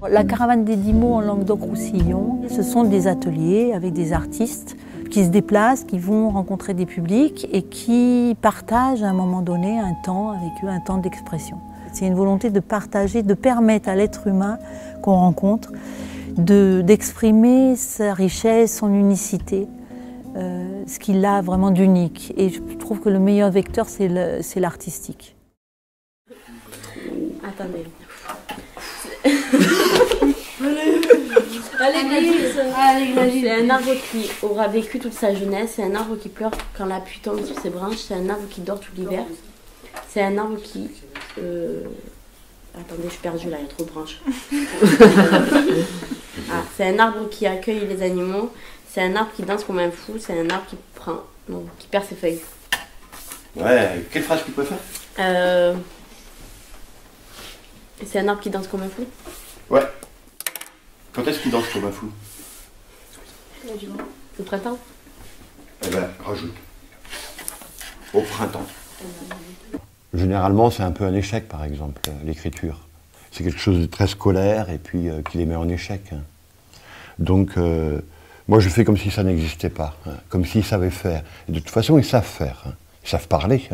La caravane des 10 mots en Languedoc-Roussillon, ce sont des ateliers avec des artistes qui se déplacent, qui vont rencontrer des publics et qui partagent à un moment donné un temps avec eux, un temps d'expression. C'est une volonté de partager, de permettre à l'être humain qu'on rencontre d'exprimer sa richesse, son unicité, ce qu'il a vraiment d'unique. Et je trouve que le meilleur vecteur, c'est l'artistique. Attendez. Allez, c'est un arbre qui aura vécu toute sa jeunesse, c'est un arbre qui pleure quand la pluie tombe sur ses branches, c'est un arbre qui dort tout l'hiver, c'est un arbre qui... Attendez, je suis perdue là, il y a trop de branches. C'est un arbre qui accueille les animaux, c'est un arbre qui danse comme un fou, c'est un arbre qui perd ses feuilles. Ouais, quelle phrase tu préfères? C'est un arbre qui danse comme un fou. Ouais. Quand est-ce qu'il danse comme un fou? Le printemps. Eh ben, rajoute. Au printemps. Généralement, c'est un peu un échec, par exemple, l'écriture. C'est quelque chose de très scolaire et puis qui les met en échec. Donc, moi, je fais comme si ça n'existait pas, comme s'ils savaient faire. Et de toute façon, ils savent faire, ils savent parler.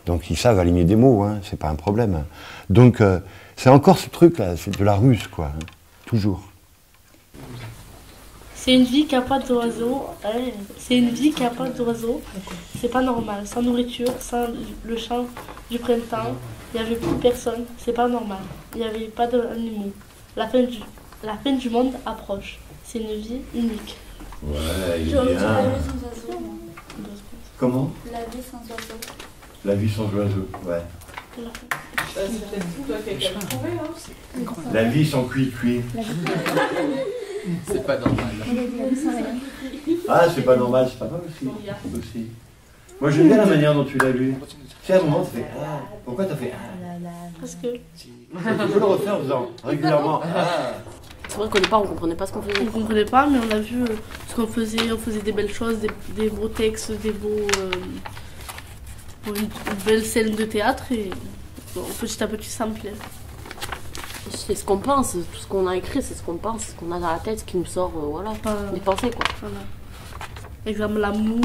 Donc, ils savent aligner des mots, c'est pas un problème. Donc, c'est encore ce truc-là, c'est de la ruse, quoi, toujours. C'est une vie qui n'a pas d'oiseaux. C'est une vie qui n'a pas d'oiseaux. C'est pas normal. Sans nourriture, sans le chant du printemps, il n'y avait plus personne. C'est pas normal. Il n'y avait pas d'animaux. La fin du monde approche. C'est une vie unique. Ouais, il est bien. La vie sans oiseaux. Comment? La vie sans oiseaux. La vie sans oiseaux, ouais. C'est peut-être toi qui as qu'à le trouver, hein. La vie sans cuit-cuit. C'est pas normal. Ah, c'est pas normal, c'est pas mal aussi. Moi, j'aime bien la manière dont tu l'as lu. Tu sais, à un moment, tu fais ah. Pourquoi t'as fait ah? Parce que... Tu peux le refaire en faisant régulièrement ah. C'est vrai qu'au départ, on comprenait pas ce qu'on faisait. On comprenait pas, mais on a vu ce qu'on faisait. On faisait des belles choses, des beaux textes, des beaux... une belle scène de théâtre et bon, petit à petit ça me plaît. C'est ce qu'on pense, tout ce qu'on a écrit, c'est ce qu'on pense, ce qu'on a dans la tête, ce qui nous sort, des pensées quoi. Voilà. Par exemple l'amour,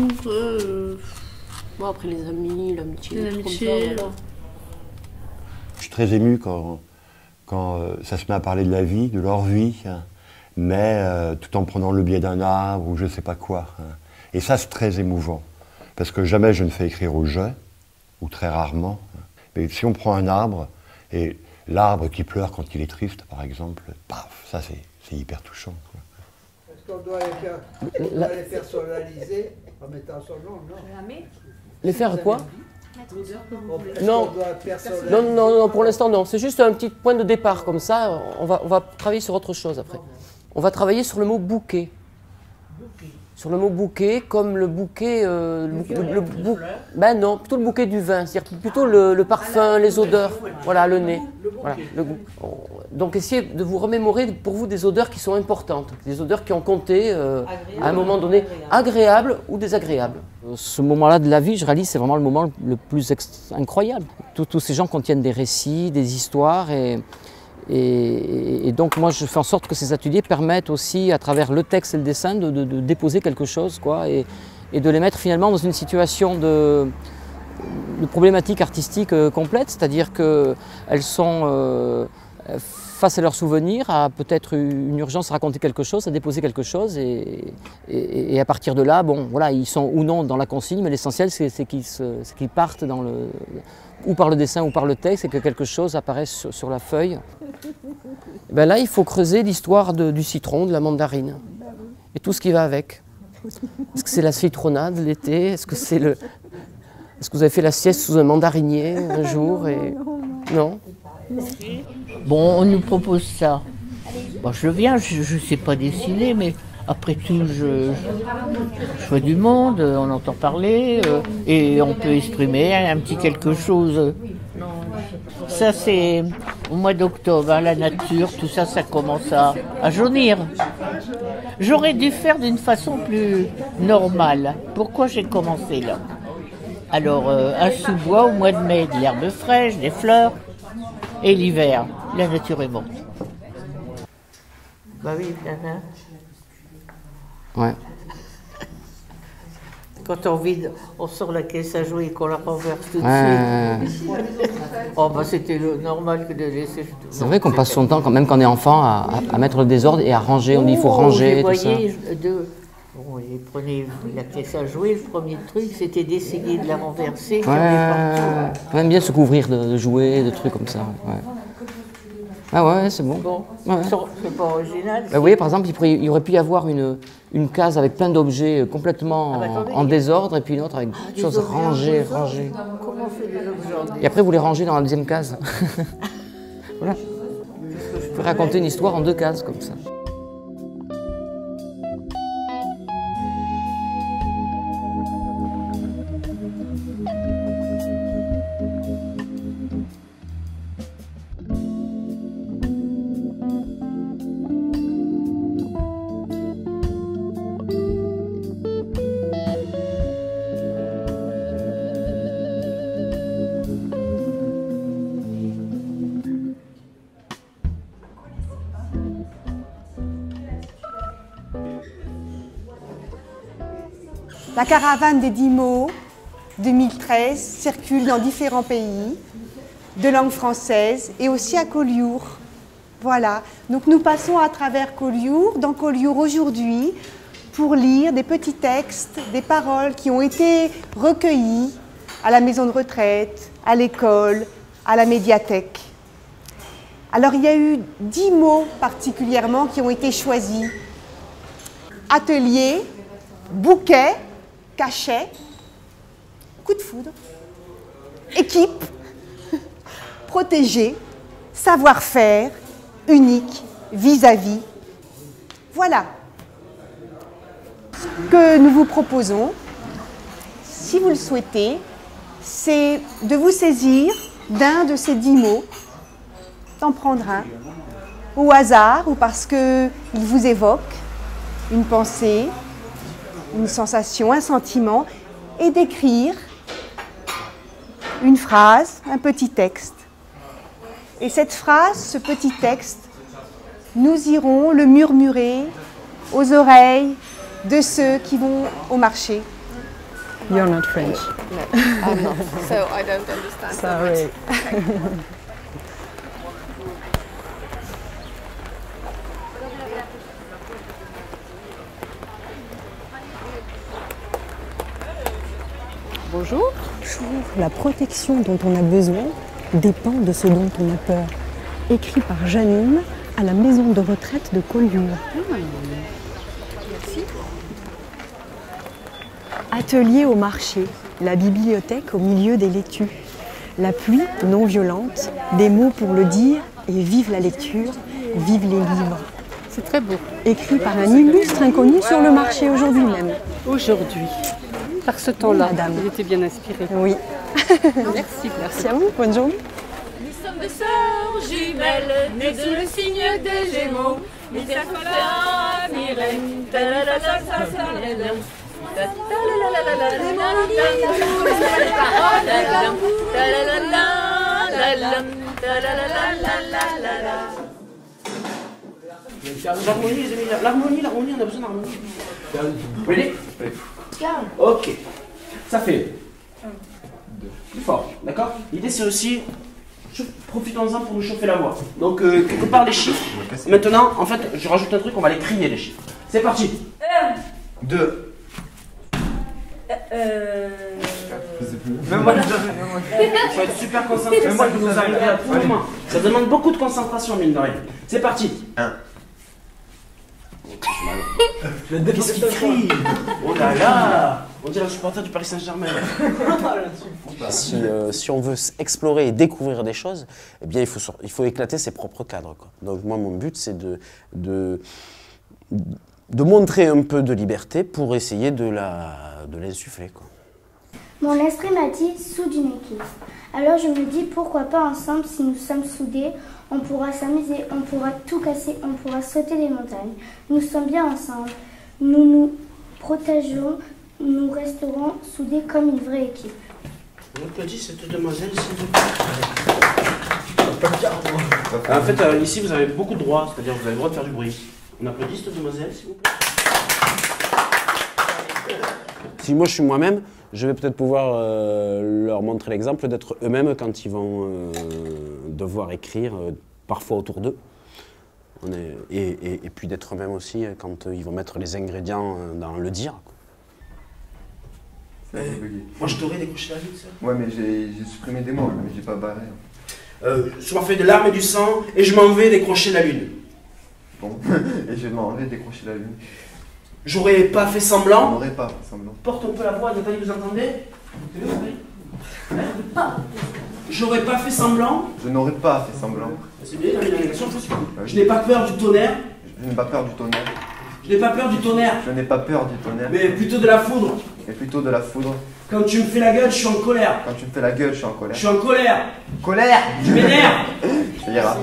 bon, après les amis, l'amitié, les tout amitiés, comme ça, voilà. Je suis très ému quand ça se met à parler de la vie, de leur vie, mais tout en prenant le biais d'un arbre ou je sais pas quoi. Et ça, c'est très émouvant, parce que jamais je ne fais écrire au jeu, ou très rarement. Mais si on prend un arbre, et l'arbre qui pleure quand il est triste, par exemple, paf, ça c'est hyper touchant, quoi. Est-ce qu'on doit les faire personnaliser en mettant son nom, non? Les faire quoi? Non. Non, pour l'instant non. C'est juste un petit point de départ comme ça. On va travailler sur autre chose après. On va travailler sur le mot bouquet. Sur le mot bouquet, comme le bouquet, ben non, plutôt le bouquet du vin, c'est-à-dire plutôt le parfum, les odeurs, voilà, le nez. Voilà, le goût. Donc essayez de vous remémorer pour vous des odeurs qui sont importantes, des odeurs qui ont compté à un moment donné, agréables ou désagréables. Ce moment-là de la vie, je réalise, c'est vraiment le moment le plus incroyable. Tous ces gens contiennent des récits, des histoires et donc moi je fais en sorte que ces ateliers permettent aussi à travers le texte et le dessin de déposer quelque chose quoi, et de les mettre finalement dans une situation de problématique artistique complète, c'est-à-dire qu'elles sont face à leurs souvenirs, à peut-être une urgence à raconter quelque chose, à déposer quelque chose et à partir de là, bon voilà, ils sont ou non dans la consigne, mais l'essentiel c'est qu'ils partent dans ou par le dessin ou par le texte et que quelque chose apparaisse sur la feuille. Et ben là, il faut creuser l'histoire du citron, de la mandarine et tout ce qui va avec. Est-ce que c'est la citronnade l'été? Est-ce que vous avez fait la sieste sous un mandarinier un jour Non. Bon, on nous propose ça. Bon, je viens, je ne sais pas dessiner, mais après tout, je fais du monde, on entend parler, et on peut exprimer un petit quelque chose. Ça, c'est au mois d'octobre, hein, la nature, tout ça, ça commence à jaunir. J'aurais dû faire d'une façon plus normale. Pourquoi j'ai commencé là? Alors, un sous-bois au mois de mai, de l'herbe fraîche, des fleurs, et l'hiver, la nature est morte. Bah oui, Ouais. Quand on vide, on sort la caisse à jouer et qu'on la renverse tout de suite. Oh bah c'était normal que de laisser... C'est vrai qu'on passe son temps, quand même quand on est enfant, à mettre le désordre et à ranger. On dit il faut ranger, tout ça. Bon, et prenez la caisse à jouer, le premier truc, c'était d'essayer de la renverser. On aime bien se couvrir de jouets, de trucs comme ça. Ouais. Ah ouais, c'est bon. Ouais. C'est pas original. Vous voyez, par exemple, il aurait pu y avoir une case avec plein d'objets complètement en désordre et puis une autre avec des choses rangées. Comment on fait des objets? Et après, vous les rangez dans la deuxième case. Voilà. Je peux raconter une histoire en 2 cases comme ça. La caravane des 10 mots 2013 circule dans différents pays, de langue française et aussi à Collioure. Voilà, donc nous passons à travers Collioure, dans Collioure aujourd'hui, pour lire des petits textes, des paroles qui ont été recueillies à la maison de retraite, à l'école, à la médiathèque. Alors il y a eu 10 mots particulièrement qui ont été choisis. Atelier, bouquet, cachet, coup de foudre, équipe, protégé, savoir-faire, unique, vis-à-vis. Voilà. Ce que nous vous proposons, si vous le souhaitez, c'est de vous saisir d'un de ces 10 mots, d'en prendre un, au hasard ou parce qu'il vous évoque une pensée, une sensation, un sentiment, et d'écrire une phrase, un petit texte. Et cette phrase, ce petit texte, nous irons le murmurer aux oreilles de ceux qui vont au marché. You're not French. No, I'm not. So I don't understand. Sorry. Bonjour. La protection dont on a besoin dépend de ce dont on a peur. Écrit par Janine à la maison de retraite de Collioure. Merci. Atelier au marché, la bibliothèque au milieu des laitues. La pluie non violente, des mots pour le dire et vive la lecture, vive les livres. C'est très beau. Écrit par un illustre inconnu sur le marché aujourd'hui même. Aujourd'hui. Par ce temps-là, madame. Il était bien inspiré. Oui. Merci. Merci à vous, bonne journée. Nous sommes des sœurs jumelles, nées sous le signe des Gémeaux. Mystère Sophia, Myrène, L'harmonie, on a besoin d'harmonie. Ready? Ok. Ça fait. Plus fort, d'accord? L'idée c'est aussi, profitons-en pour nous chauffer la voix. Donc quelque part les chiffres. Maintenant, en fait, je rajoute un truc, on va les crier les chiffres. C'est parti. 2. Même moi, il faut être super concentré, ça que vous arriverez à tout moment. Ça demande beaucoup de concentration, mine de rien. C'est parti. 1. Qu'est-ce qu'il crie? Oh là là! On dirait un supporter du Paris Saint-Germain. Si on veut explorer et découvrir des choses, eh bien, il faut éclater ses propres cadres, quoi. Donc moi, mon but, c'est de montrer un peu de liberté pour essayer de l'insuffler, quoi. Mon esprit m'a dit soude une équipe. Alors je me dis pourquoi pas ensemble, si nous sommes soudés, on pourra s'amuser, on pourra tout casser, on pourra sauter des montagnes. Nous sommes bien ensemble, nous nous protégerons, nous resterons soudés comme une vraie équipe. On applaudit cette demoiselle, s'il vous plaît. En fait, ici, vous avez beaucoup de droits, c'est-à-dire vous avez le droit de faire du bruit. On applaudit cette demoiselle, s'il vous plaît. Si moi je suis moi-même, je vais peut-être pouvoir leur montrer l'exemple d'être eux-mêmes quand ils vont devoir écrire, parfois autour d'eux. Et puis d'être eux-mêmes aussi quand ils vont mettre les ingrédients dans le dire. Moi je t'aurais décroché la lune, ça. Ouais, mais j'ai supprimé des mots, mais j'ai pas barré. Sur ma feuille de larmes et du sang, et je m'en vais décrocher la lune. Bon, et je m'en vais décrocher la lune. J'aurais pas fait semblant. J'aurais pas fait semblant. Porte un peu la voix, Nathalie, vous entendez? J'aurais pas fait semblant. Je n'aurais pas fait semblant. C'est bien, la négation, je n'ai pas peur du tonnerre. Je n'ai pas peur du tonnerre. Je n'ai pas peur du tonnerre. Je n'ai pas peur du tonnerre. Mais plutôt de la foudre. Mais plutôt de la foudre. Quand tu me fais la gueule, je suis en colère. Quand tu me fais la gueule, je suis en colère. Je suis en colère. Colère. Je m'énerve. Ça ira.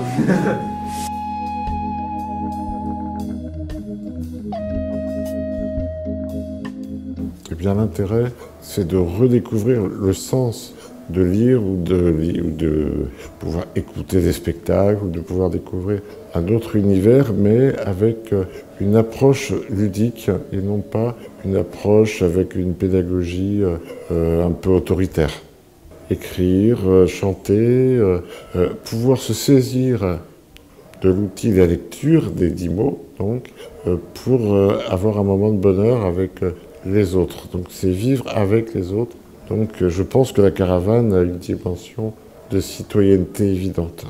Eh bien, l'intérêt, c'est de redécouvrir le sens de lire ou de pouvoir écouter des spectacles ou de pouvoir découvrir un autre univers, mais avec une approche ludique et non pas une approche avec une pédagogie un peu autoritaire. Écrire, chanter, pouvoir se saisir de l'outil de la lecture, des 10 mots, donc, pour avoir un moment de bonheur avec les autres. Donc c'est vivre avec les autres. Donc je pense que la caravane a une dimension de citoyenneté évidente.